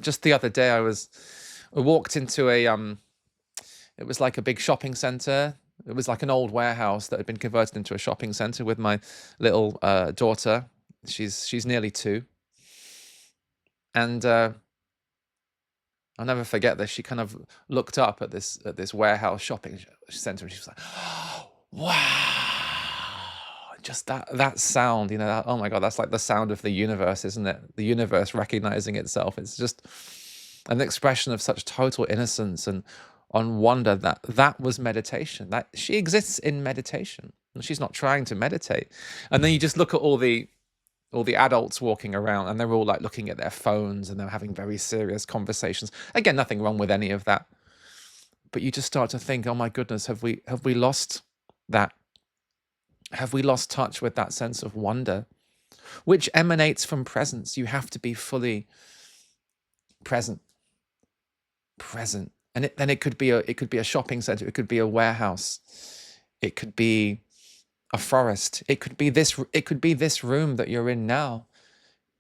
Just the other day, I walked into it was like a big shopping center. It was like an old warehouse that had been converted into a shopping center with my little daughter. She's nearly 2, and I'll never forget this. She kind of looked up at this warehouse shopping center, and she was like, "Wow!" Just that sound, oh my God, that's like the sound of the universe, isn't it? The universe recognizing itself. It's just an expression of such total innocence and on wonder. That was meditation. That she exists in meditation. She's not trying to meditate. And then you just look at all the adults walking around, and they're all like looking at their phones, and they're having very serious conversations. Again, nothing wrong with any of that, but you just start to think, oh my goodness, have we lost that? Have we lost touch with that sense of wonder, which emanates from presence? You have to be fully present, and then it could be a shopping center, it could be a warehouse, it could be a forest, it could be this room that you're in now.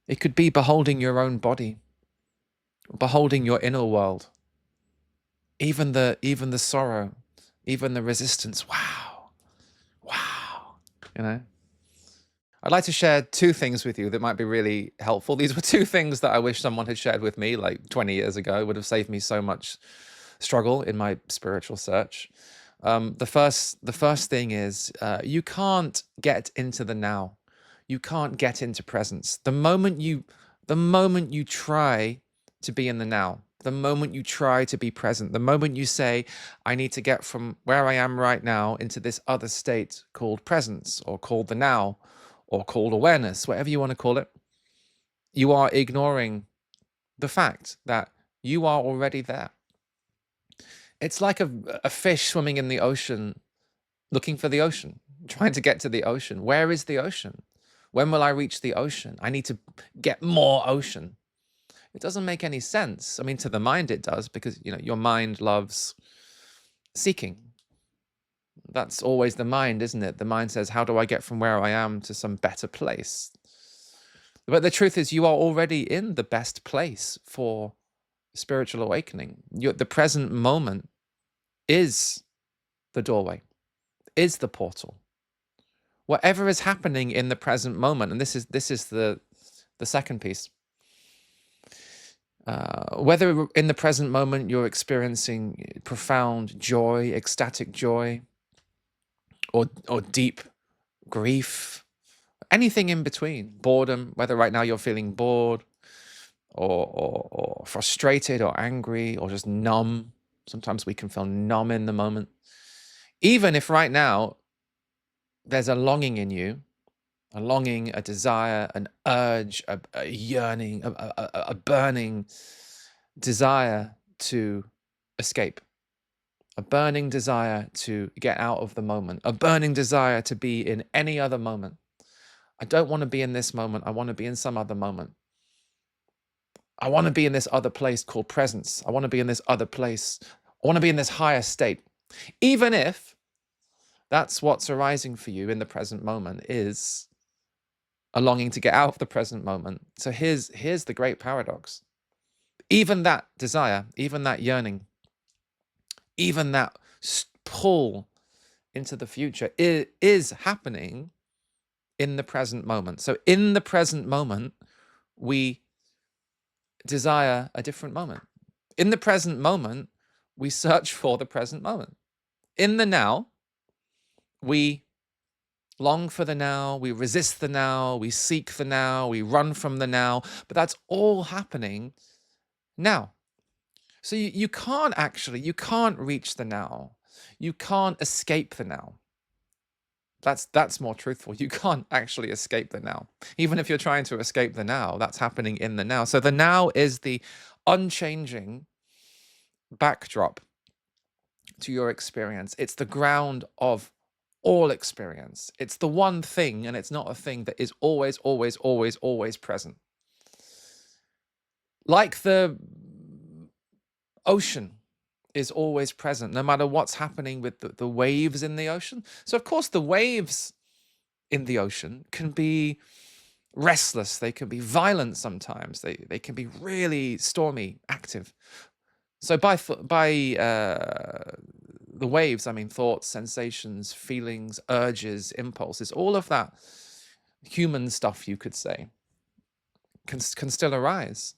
It could be beholding your own body, beholding your inner world, even the sorrow, even the resistance. Wow. I'd like to share 2 things with you that might be really helpful. These were 2 things that I wish someone had shared with me like 20 years ago. It would have saved me so much struggle in my spiritual search. The first thing is, you can't get into the now. You can't get into presence. The moment you try to be in the now, the moment you try to be present, the moment you say, I need to get from where I am right now into this other state called presence, or called the now, or called awareness, whatever you want to call it, you are ignoring the fact that you are already there. It's like a fish swimming in the ocean, looking for the ocean, trying to get to the ocean. Where is the ocean? When will I reach the ocean? I need to get more ocean. It doesn't make any sense. I mean, to the mind it does, because your mind loves seeking. That's always the mind, isn't it? The mind says, how do I get from where I am to some better place? But the truth is, you are already in the best place for spiritual awakening. The present moment is the doorway, is the portal. Whatever is happening in the present moment, and this is the second piece. Whether in the present moment you're experiencing profound joy, ecstatic joy, or deep grief, anything in between, boredom, whether right now you're feeling bored, or frustrated, or angry, or just numb. Sometimes we can feel numb in the moment. Even if right now there's a longing in you, a longing, a desire, an urge, a yearning, a burning desire to escape, a burning desire to get out of the moment, a burning desire to be in any other moment. I don't want to be in this moment. I want to be in some other moment. I want to be in this other place called presence. I want to be in this other place. I want to be in this higher state. Even if that's what's arising for you in the present moment, is a longing to get out of the present moment. So here's the great paradox. Even that desire, even that yearning, even that pull into the future is happening in the present moment. So in the present moment, we desire a different moment. In the present moment, we search for the present moment. In the now, we long for the now, we resist the now, we seek the now, we run from the now, but that's all happening now. So you can't reach the now. You can't escape the now. That's more truthful. You can't actually escape the now. Even if you're trying to escape the now, that's happening in the now. So the now is the unchanging backdrop to your experience. It's the ground of all experience. It's the one thing, and it's not a thing, that is always, always, always, always present. Like the ocean is always present, no matter what's happening with the waves in the ocean. So of course the waves in the ocean can be restless, they can be violent sometimes, they can be really stormy, active. So by the waves, I mean thoughts, sensations, feelings, urges, impulses, all of that human stuff, you could say, can still arise.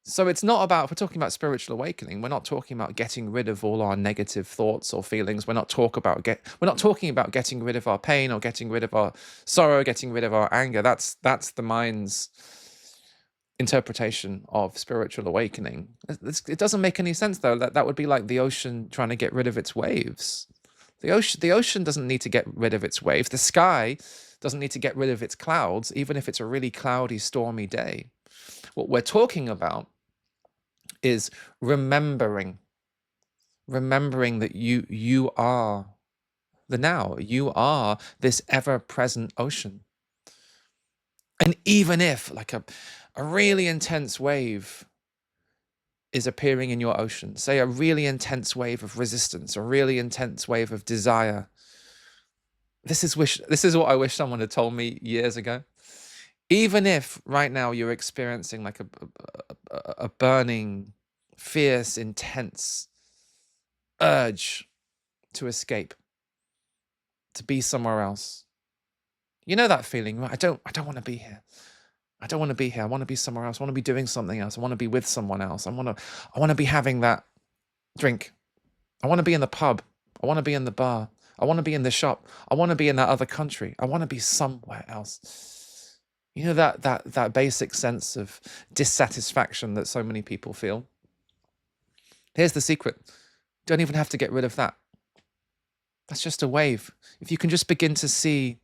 So it's not about, if we're talking about spiritual awakening, we're not talking about getting rid of all our negative thoughts or feelings. We're not talking about getting rid of our pain or getting rid of our sorrow, getting rid of our anger. That's the mind's interpretation of spiritual awakening. It doesn't make any sense, though. That would be like the ocean trying to get rid of its waves. The ocean doesn't need to get rid of its waves. The sky doesn't need to get rid of its clouds, even if it's a really cloudy, stormy day. What we're talking about is remembering that you are the now. You are this ever-present ocean. And even if like a really intense wave is appearing in your ocean, say a really intense wave of resistance, a really intense wave of desire, this is what I wish someone had told me years ago. Even if right now you're experiencing like a burning, fierce, intense urge to escape, to be somewhere else. You know that feeling, right? I don't want to be here. I don't want to be here. I want to be somewhere else. I want to be doing something else. I want to be with someone else. I want to be having that drink. I want to be in the pub. I want to be in the bar. I want to be in the shop. I want to be in that other country. I want to be somewhere else. You know that basic sense of dissatisfaction that so many people feel? Here's the secret. Don't even have to get rid of that. That's just a wave. If you can just begin to see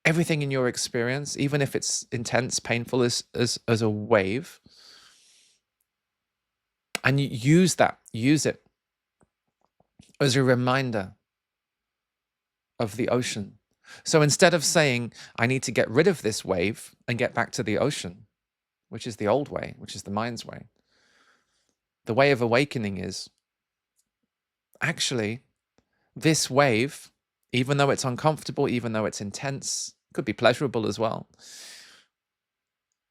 everything in your experience, even if it's intense, painful, as a wave, and you use it as a reminder of the ocean. So instead of saying, I need to get rid of this wave and get back to the ocean, which is the old way, which is the mind's way, the way of awakening is, actually, this wave, even though it's uncomfortable, even though it's intense, could be pleasurable as well,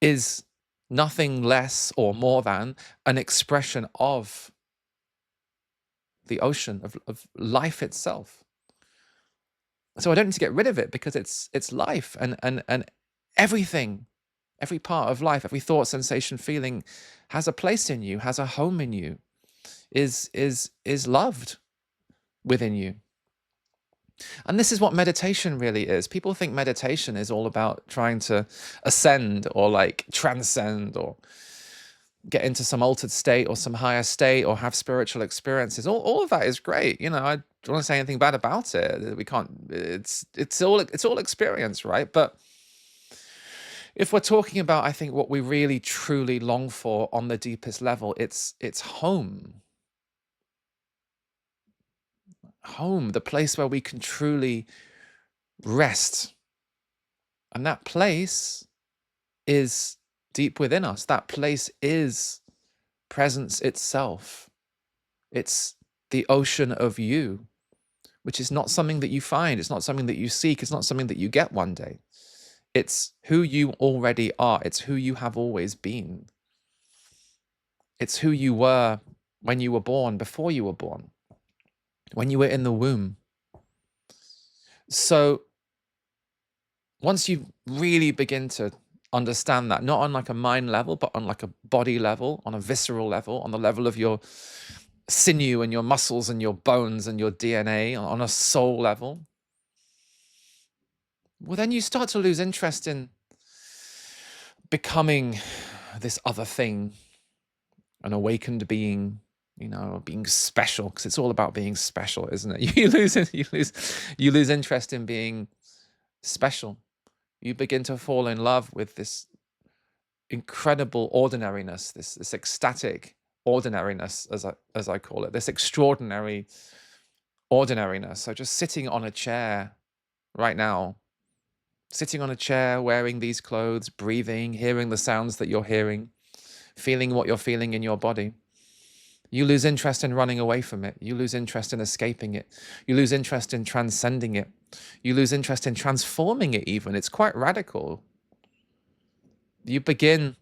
is nothing less or more than an expression of the ocean, of life itself. So I don't need to get rid of it, because it's life, and everything, every part of life, every thought, sensation, feeling has a place in you, has a home in you, is loved within you. And this is what meditation really is. People think meditation is all about trying to ascend or like transcend or get into some altered state or some higher state or have spiritual experiences. All of that is great. You know, I don't want to say anything bad about it. We can't, it's all experience, right? But if we're talking about, I think, what we really truly long for on the deepest level, it's home. Home, the place where we can truly rest. And that place is deep within us. That place is presence itself. It's the ocean of you, which is not something that you find. It's not something that you seek. It's not something that you get one day. It's who you already are. It's who you have always been. It's who you were when you were born, before you were born, when you were in the womb. So once you really begin to understand that, not on like a mind level, but on like a body level, on a visceral level, on the level of your sinew and your muscles and your bones and your DNA, on a soul level, well, then you start to lose interest in becoming this other thing, an awakened being, you know, being special, because it's all about being special, isn't it? You lose interest in being special. You begin to fall in love with this incredible ordinariness, this ecstatic ordinariness, as I call it, this extraordinary ordinariness. So just sitting on a chair right now, sitting on a chair, wearing these clothes, breathing, hearing the sounds that you're hearing, feeling what you're feeling in your body. You lose interest in running away from it. You lose interest in escaping it. You lose interest in transcending it. You lose interest in transforming it even. It's quite radical. you begin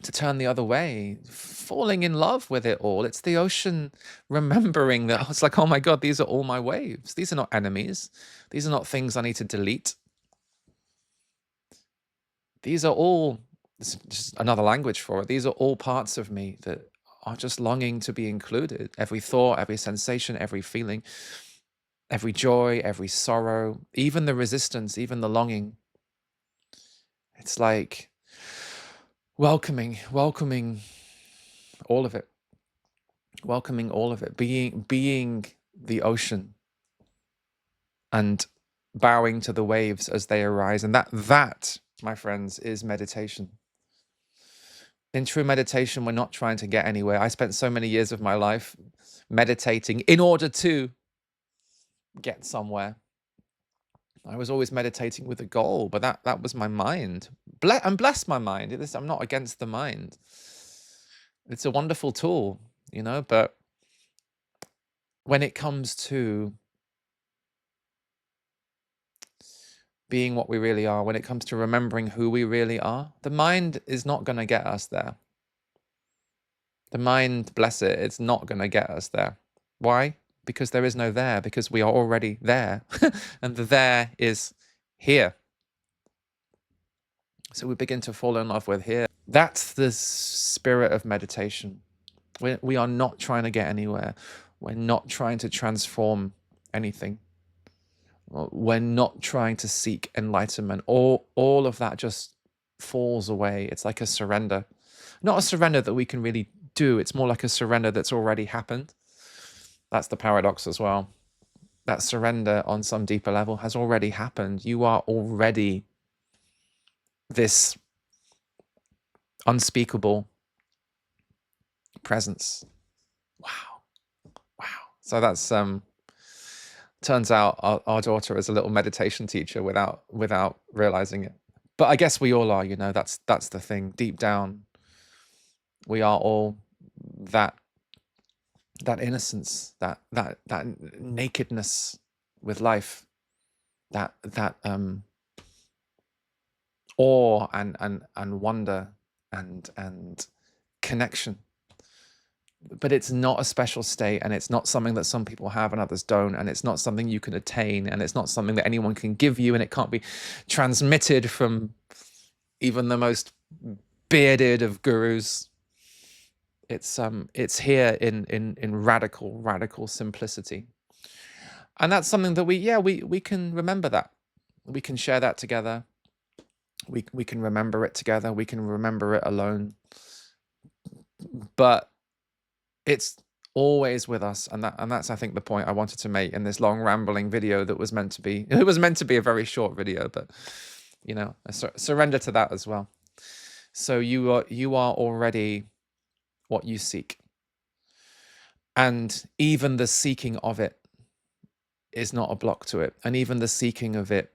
to turn the other way, falling in love with it all. It's the ocean remembering that it's like, oh my God, these are all my waves. These are not enemies. These are not things I need to delete. These are all, this is just another language for it. These are all parts of me that are just longing to be included. Every thought, every sensation, every feeling, every joy, every sorrow, even the resistance, even the longing. It's like welcoming all of it, welcoming all of it, being the ocean and bowing to the waves as they arise. And that, my friends, is meditation. In true meditation, we're not trying to get anywhere. I spent so many years of my life meditating in order to get somewhere. I was always meditating with a goal, but that was my mind. And bless my mind. I'm not against the mind. It's a wonderful tool, but when it comes to being what we really are, when it comes to remembering who we really are, the mind is not going to get us there. The mind, bless it, it's not going to get us there. Why? Because there is no there, because we are already there. And the there is here. So we begin to fall in love with here. That's the spirit of meditation. We are not trying to get anywhere. We're not trying to transform anything. We're not trying to seek enlightenment. All of that just falls away. It's like a surrender. Not a surrender that we can really do. It's more like a surrender that's already happened. That's the paradox as well. That surrender on some deeper level has already happened. You are already this unspeakable presence. Wow. So that's turns out our daughter is a little meditation teacher without realizing it. But I guess we all are, that's the thing. Deep down, we are all that innocence, that nakedness with life, that awe and wonder and connection. But it's not a special state, and it's not something that some people have and others don't, and it's not something you can attain, and it's not something that anyone can give you, and it can't be transmitted from even the most bearded of gurus. It's here in radical simplicity. And that's something that we can remember that. We can share that together. We can remember it together. We can remember it alone. But it's always with us, and that's I think the point I wanted to make in this long rambling video that was meant to be. It was meant to be a very short video, but I surrender to that as well. So you are already what you seek, and even the seeking of it is not a block to it, and even the seeking of it,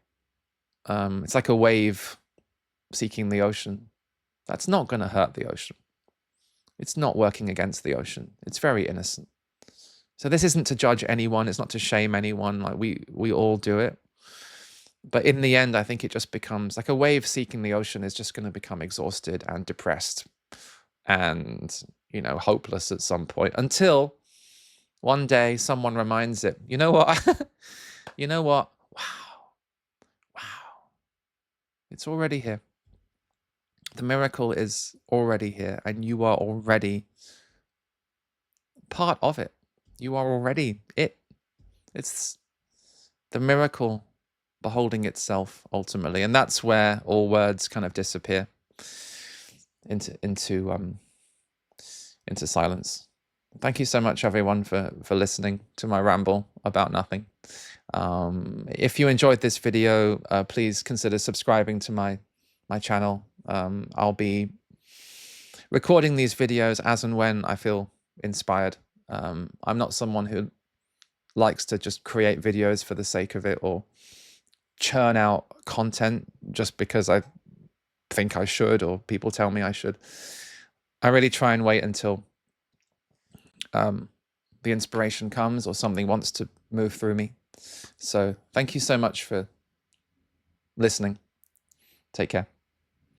it's like a wave seeking the ocean. That's not going to hurt the ocean. It's not working against the ocean. It's very innocent. So this isn't to judge anyone. It's not to shame anyone. Like we all do it. But in the end, I think it just becomes like a wave seeking the ocean is just going to become exhausted and depressed and, hopeless at some point, until one day someone reminds it, you know what? You know what? Wow. It's already here. The miracle is already here, and you are already part of it. You are already it. It's the miracle beholding itself ultimately, and that's where all words kind of disappear into silence. Thank you so much, everyone, for listening to my ramble about nothing. If you enjoyed this video, please consider subscribing to my channel. I'll be recording these videos as and when I feel inspired. I'm not someone who likes to just create videos for the sake of it, or churn out content just because I think I should, or people tell me I should. I really try and wait until the inspiration comes, or something wants to move through me. So thank you so much for listening. Take care.